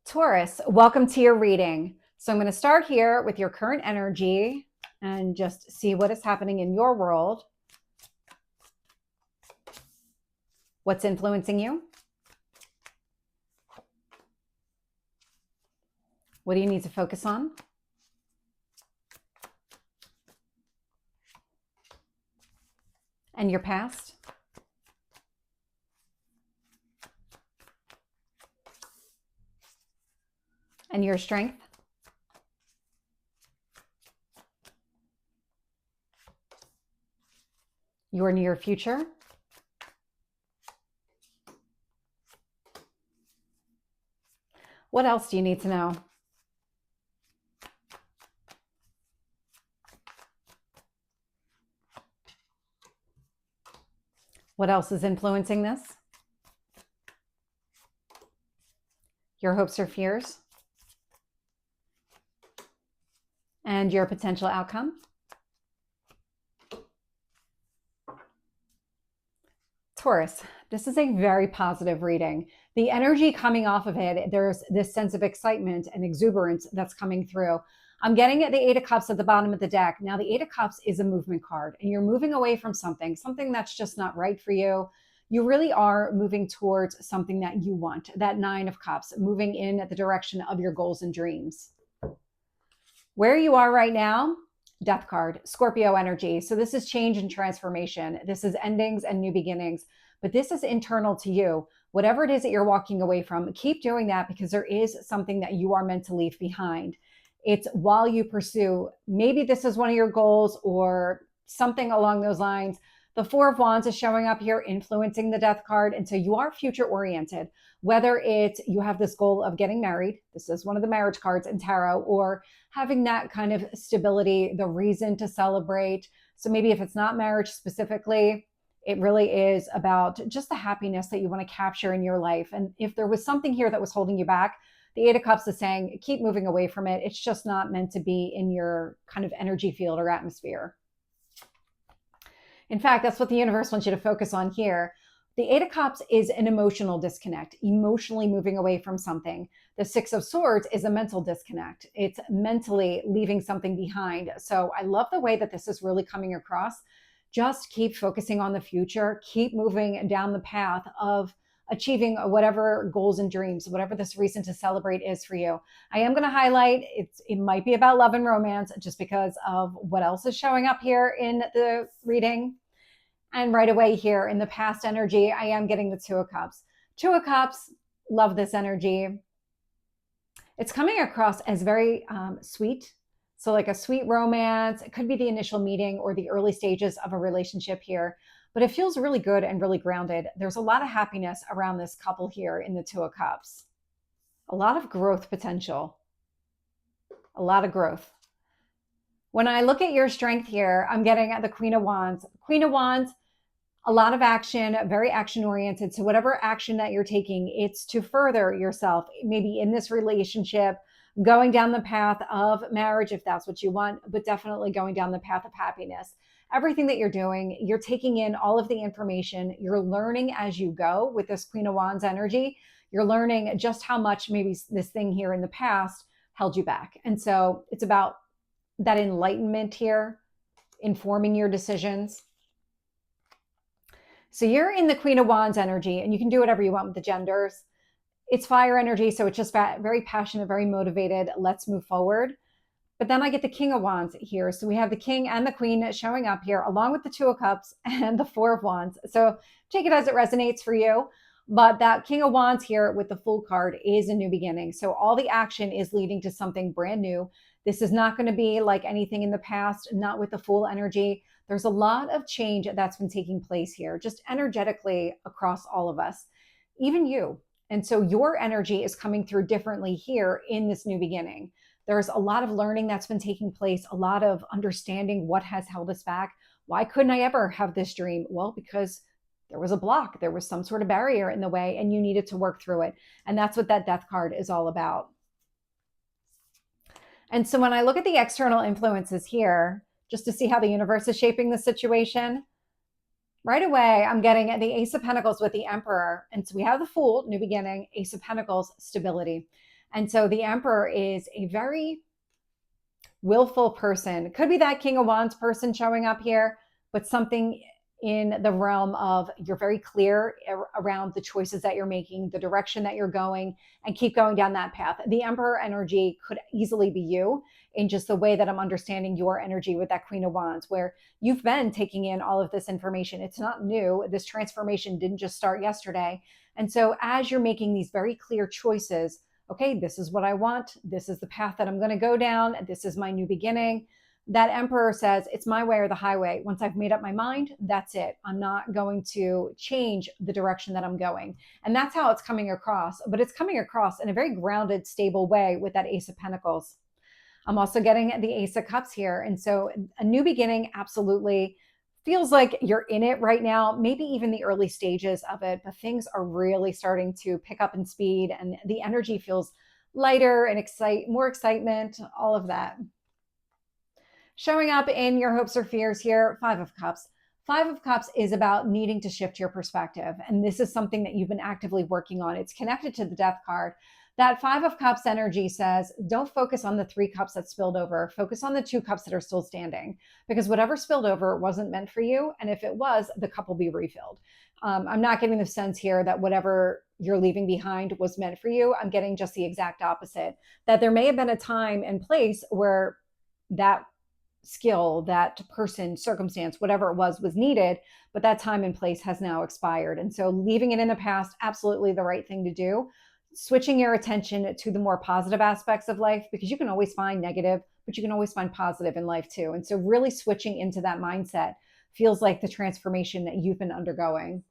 Taurus, welcome to your reading. So I'm going to start here with your current energy and just see what is happening in your world. What's influencing you? What do you need to focus on? And your past? And your strength? Your near future? What else do you need to know? What else is influencing this? Your hopes or fears? And your potential outcome? Taurus, this is a very positive reading. The energy coming off of it, there's this sense of excitement and exuberance that's coming through. I'm getting at the Eight of Cups at the bottom of the deck. Now, the Eight of Cups is a movement card, and you're moving away from something that's just not right for you. You really are moving towards something that you want. That Nine of Cups, moving in the direction of your goals and dreams. Where you are right now, Death card, Scorpio energy. So this is change and transformation. This is endings and new beginnings, but this is internal to you. Whatever it is that you're walking away from, keep doing that because there is something that you are meant to leave behind. It's while you pursue, maybe this is one of your goals or something along those lines. The Four of Wands is showing up here, influencing the Death card. And so you are future oriented, whether it's you have this goal of getting married. This is one of the marriage cards in tarot, or having that kind of stability, the reason to celebrate. So maybe if it's not marriage specifically, it really is about just the happiness that you want to capture in your life. And if there was something here that was holding you back, the Eight of Cups is saying, keep moving away from it. It's just not meant to be in your kind of energy field or atmosphere. In fact, that's what the universe wants you to focus on here. The Eight of Cups is an emotional disconnect, emotionally moving away from something. The Six of Swords is a mental disconnect. It's mentally leaving something behind. So I love the way that this is really coming across. Just keep focusing on the future. Keep moving down the path of achieving whatever goals and dreams, whatever this reason to celebrate is for you. I am going to highlight, it might be about love and romance just because of what else is showing up here in the reading. And right away here in the past energy, I am getting the Two of Cups. Two of Cups, love this energy. It's coming across as very sweet. So like a sweet romance. It could be the initial meeting or the early stages of a relationship here. But it feels really good and really grounded. There's a lot of happiness around this couple here in the Two of Cups. A lot of growth potential. A lot of growth. When I look at your strength here, I'm getting at the Queen of Wands. Queen of Wands, a lot of action, very action oriented. So whatever action that you're taking, it's to further yourself, maybe in this relationship, going down the path of marriage, if that's what you want, but definitely going down the path of happiness. Everything that you're doing, you're taking in all of the information. You're learning as you go with this Queen of Wands energy. You're learning just how much maybe this thing here in the past held you back. And so it's about that enlightenment here, informing your decisions. So you're in the Queen of Wands energy, and you can do whatever you want with the genders. It's fire energy, so it's just very passionate, very motivated. Let's move forward. But then I get the King of Wands here. So we have the King and the Queen showing up here, along with the Two of Cups and the Four of Wands. So take it as it resonates for you. But that King of Wands here with the Fool card is a new beginning. So all the action is leading to something brand new. This is not going to be like anything in the past, not with the Fool energy. There's a lot of change that's been taking place here, just energetically across all of us, even you. And so your energy is coming through differently here in this new beginning. There's a lot of learning that's been taking place, a lot of understanding what has held us back. Why couldn't I ever have this dream? Well, because there was a block, there was some sort of barrier in the way, and you needed to work through it. And that's what that Death card is all about. And so when I look at the external influences here, just to see how the universe is shaping the situation, right away, I'm getting the Ace of Pentacles with the Emperor. And so we have the Fool, new beginning, Ace of Pentacles, stability. And so the Emperor is a very willful person. Could be that King of Wands person showing up here, but something in the realm of you're very clear around the choices that you're making, the direction that you're going, and keep going down that path. The Emperor energy could easily be you in just the way that I'm understanding your energy with that Queen of Wands, where you've been taking in all of this information. It's not new. This transformation didn't just start yesterday. And so as you're making these very clear choices, okay, this is what I want. This is the path that I'm going to go down. This is my new beginning. That Emperor says, it's my way or the highway. Once I've made up my mind, that's it. I'm not going to change the direction that I'm going. And that's how it's coming across. But it's coming across in a very grounded, stable way with that Ace of Pentacles. I'm also getting the Ace of Cups here. And so a new beginning, absolutely. Feels like you're in it right now, maybe even the early stages of it, but things are really starting to pick up in speed and the energy feels lighter and more excitement, all of that. Showing up in your hopes or fears here, Five of Cups. Five of Cups is about needing to shift your perspective. And this is something that you've been actively working on. It's connected to the Death card. That Five of Cups energy says, don't focus on the 3 cups that spilled over. Focus on the 2 cups that are still standing, because whatever spilled over wasn't meant for you. And if it was, the cup will be refilled. I'm not getting the sense here that whatever you're leaving behind was meant for you. I'm getting just the exact opposite, that there may have been a time and place where that skill, that person, circumstance, whatever it was needed, but that time and place has now expired. And so leaving it in the past, absolutely the right thing to do. Switching your attention to the more positive aspects of life, because you can always find negative, but you can always find positive in life too. And so really switching into that mindset feels like the transformation that you've been undergoing.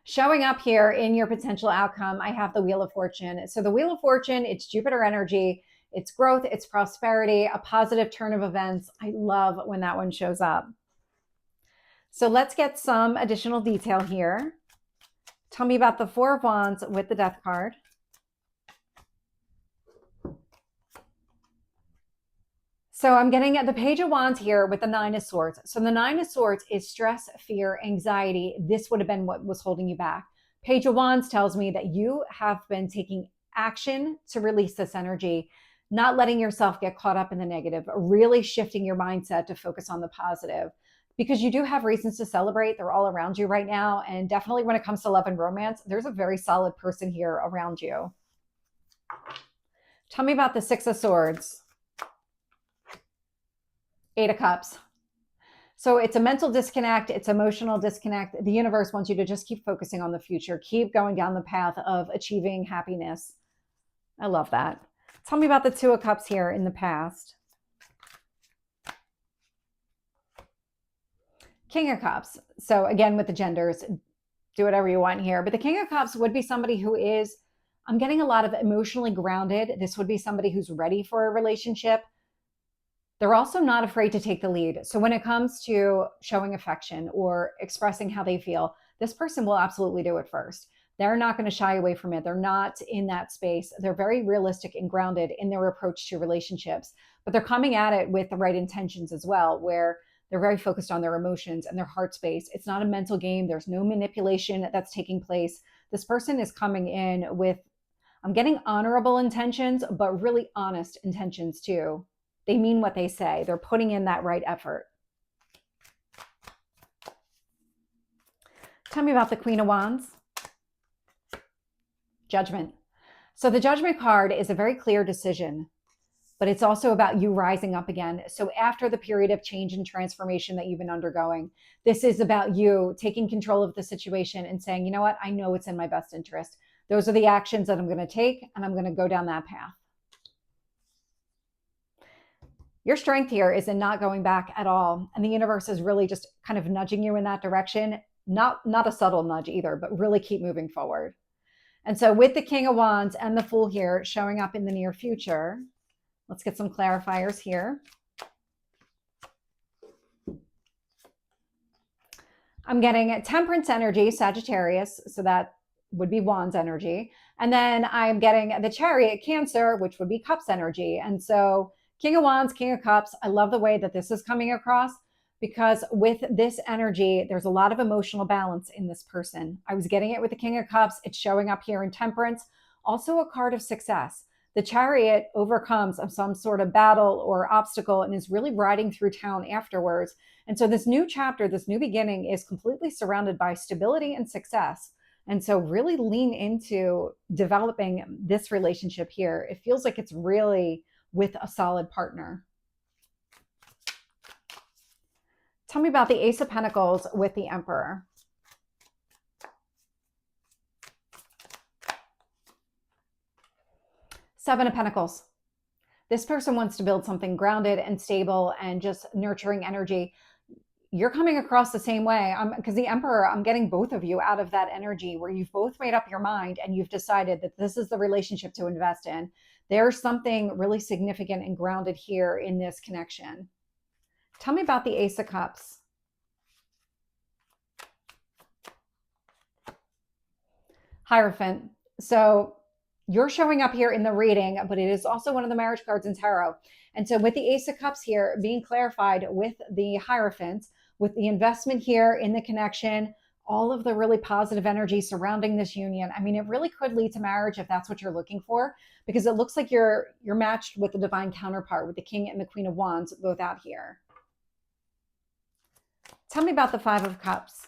Showing up here in your potential outcome, I have the Wheel of Fortune. So the Wheel of Fortune, it's Jupiter energy. It's growth, it's prosperity, a positive turn of events. I love when that one shows up. So let's get some additional detail here. Tell me about the Four of Wands with the Death card. So I'm getting the Page of Wands here with the Nine of Swords. So the Nine of Swords is stress, fear, anxiety. This would have been what was holding you back. Page of Wands tells me that you have been taking action to release this energy, not letting yourself get caught up in the negative, really shifting your mindset to focus on the positive, because you do have reasons to celebrate. They're all around you right now. And definitely when it comes to love and romance, there's a very solid person here around you. Tell me about the Six of Swords. Eight of Cups. So it's a mental disconnect. It's emotional disconnect. The universe wants you to just keep focusing on the future. Keep going down the path of achieving happiness. I love that. Tell me about the Two of Cups here in the past. King of Cups. So again, with the genders, do whatever you want here. But the King of Cups would be somebody who is, I'm getting a lot of emotionally grounded. This would be somebody who's ready for a relationship. They're also not afraid to take the lead. So when it comes to showing affection or expressing how they feel, this person will absolutely do it first. They're not going to shy away from it. They're not in that space. They're very realistic and grounded in their approach to relationships, but they're coming at it with the right intentions as well, where they're very focused on their emotions and their heart space. It's not a mental game. There's no manipulation that's taking place. This person is coming in with, I'm getting honorable intentions, but really honest intentions too. They mean what they say. They're putting in that right effort. Tell me about the Queen of Wands. Judgment. So the Judgment card is a very clear decision, but it's also about you rising up again. So after the period of change and transformation that you've been undergoing, this is about you taking control of the situation and saying, you know what, I know it's in my best interest. Those are the actions that I'm going to take, and I'm going to go down that path. Your strength here is in not going back at all. And the universe is really just kind of nudging you in that direction. Not a subtle nudge either, but really keep moving forward. And so with the King of Wands and the Fool here showing up in the near future, let's get some clarifiers here. I'm getting Temperance energy, Sagittarius, so that would be Wands energy. And then I'm getting the Chariot, Cancer, which would be Cups energy. And so King of Wands, King of Cups, I love the way that this is coming across, because with this energy, there's a lot of emotional balance in this person. I was getting it with the King of Cups. It's showing up here in Temperance. Also a card of success. The Chariot overcomes some sort of battle or obstacle and is really riding through town afterwards. And so this new chapter, this new beginning is completely surrounded by stability and success. And so really lean into developing this relationship here. It feels like it's really with a solid partner. Tell me about the Ace of Pentacles with the Emperor. Seven of Pentacles. This person wants to build something grounded and stable and just nurturing energy. You're coming across the same way. Because the Emperor, I'm getting both of you out of that energy where you've both made up your mind and you've decided that this is the relationship to invest in. There's something really significant and grounded here in this connection. Tell me about the Ace of Cups. Hierophant. So you're showing up here in the reading, but it is also one of the marriage cards in tarot. And so with the Ace of Cups here being clarified with the Hierophant, with the investment here in the connection, all of the really positive energy surrounding this union. I mean, it really could lead to marriage if that's what you're looking for, because it looks like you're matched with the divine counterpart, with the King and the Queen of Wands both out here. Tell me about the Five of Cups.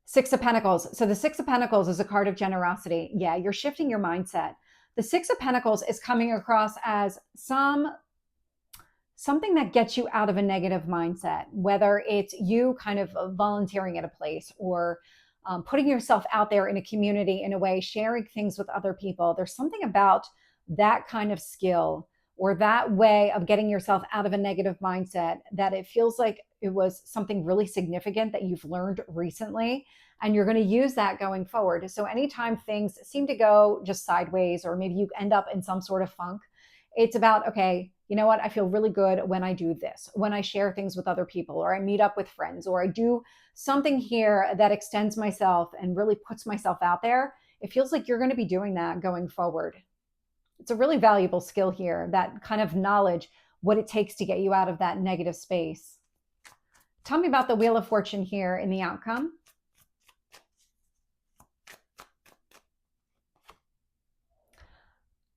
Six of Pentacles. So the Six of Pentacles is a card of generosity. Yeah, you're shifting your mindset. The Six of Pentacles is coming across as something that gets you out of a negative mindset, whether it's you kind of volunteering at a place or putting yourself out there in a community in a way, sharing things with other people. There's something about that kind of skill or that way of getting yourself out of a negative mindset that it feels like it was something really significant that you've learned recently, and you're going to use that going forward. So anytime things seem to go just sideways, or maybe you end up in some sort of funk, it's about, okay, you know what? I feel really good when I do this, when I share things with other people, or I meet up with friends, or I do something here that extends myself and really puts myself out there. It feels like you're going to be doing that going forward. It's a really valuable skill here, that kind of knowledge, what it takes to get you out of that negative space. Tell me about the Wheel of Fortune here in the outcome.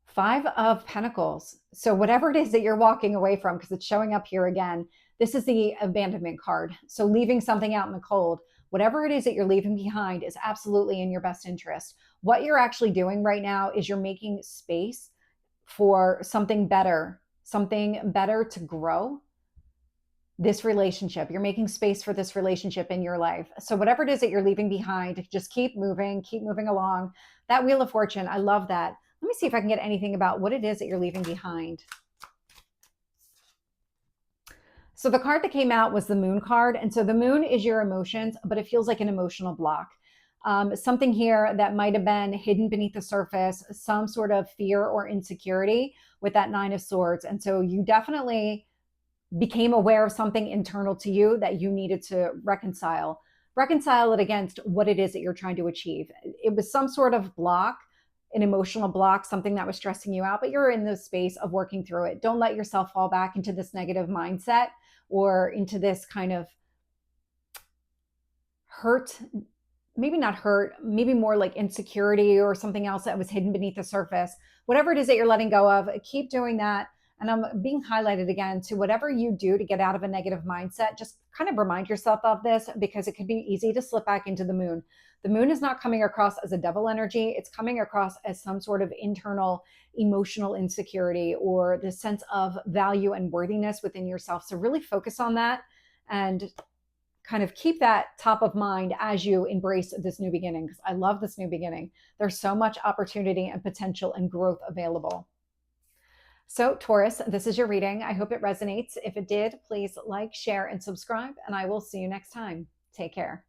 Five of Pentacles. So whatever it is that you're walking away from, because it's showing up here again, this is the abandonment card. So leaving something out in the cold, whatever it is that you're leaving behind is absolutely in your best interest. What you're actually doing right now is you're making space for something better to grow this relationship. You're making space for this relationship in your life. So whatever it is that you're leaving behind, just keep moving along. That Wheel of Fortune, I love that. Let me see if I can get anything about what it is that you're leaving behind. So the card that came out was the Moon card. And so the Moon is your emotions, but it feels like an emotional block. Something here that might have been hidden beneath the surface, some sort of fear or insecurity with that Nine of Swords. And so you definitely became aware of something internal to you that you needed to reconcile it against what it is that you're trying to achieve. It was some sort of block, an emotional block, something that was stressing you out, but you're in the space of working through it. Don't let yourself fall back into this negative mindset or into this kind of hurt, maybe not hurt, maybe more like insecurity or something else that was hidden beneath the surface. Whatever it is that you're letting go of, keep doing that. And I'm being highlighted again to whatever you do to get out of a negative mindset, just kind of remind yourself of this, because it could be easy to slip back into the Moon. The Moon is not coming across as a devil energy. It's coming across as some sort of internal emotional insecurity or the sense of value and worthiness within yourself. So really focus on that and kind of keep that top of mind as you embrace this new beginning, because I love this new beginning. There's so much opportunity and potential and growth available. So Taurus, this is your reading. I hope it resonates. If it did, please like, share, and subscribe, and I will see you next time. Take care.